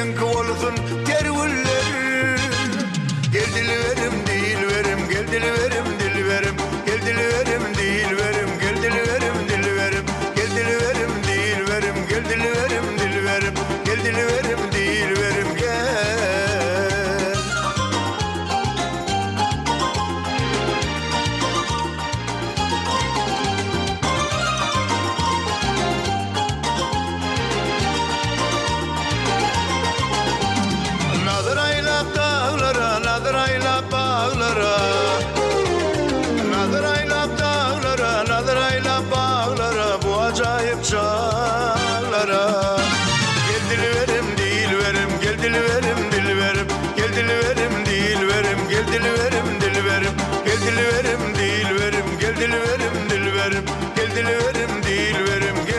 Seninki olsun terviller. Gel diliverim değil verim, gel diliverim dil verim, gel diliverim değil verim, gel diliverim dil verim, gel diliverim değil verim, gel diliverim dil verim, gel diliverim değil verim, gel. Nazırayla dağlara, nazırayla bağlara, nazırayla dağlara, nazırayla bağlara, bu acayip çağlara. Gel diliverim değil verim, gel diliverim dil verim, gel diliverim değil verim, gel diliverim dil verim, gel diliverim değil verim, gel diliverim dil verim, gel diliverim değil verim, gel.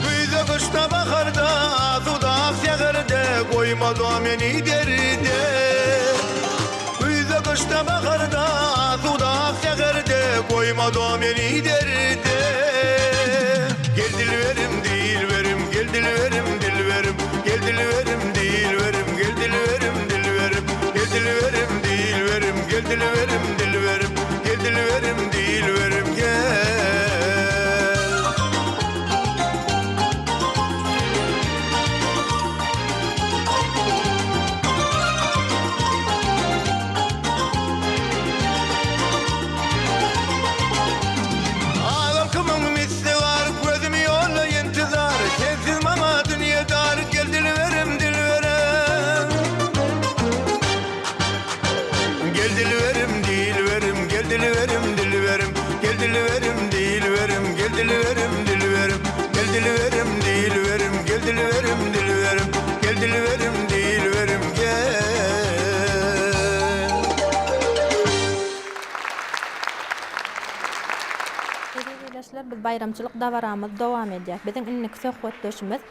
Kıyıda kışta baharda, suda aksiyakırda, koyma domeni deride. Kıyıda kışta baharda, suda aksiyakırda, koyma domeni deride. Gel dil verim değil verim, gel dil verim dil verim, gel dil verim değil verim, gel dil verim dil verim, gel dil verim değil verim, gel dil verim dil verim, gel dil verim değil verim, gel. Halkımın misli var, gözümü yolla intizar. Sensiz mama dünya dar, gel dil verim dil verim. Gel dil verim dil verim, gel dil verim dil verim, gel dil verim dil verim, gel dil verim dil verim, gel dil verim dil verim, gel dil verim dil verim, gel dil verim dil verim, gel. Biz bayramçılık davaramız dowam edýär. Biziň innik söhbetdeşimiz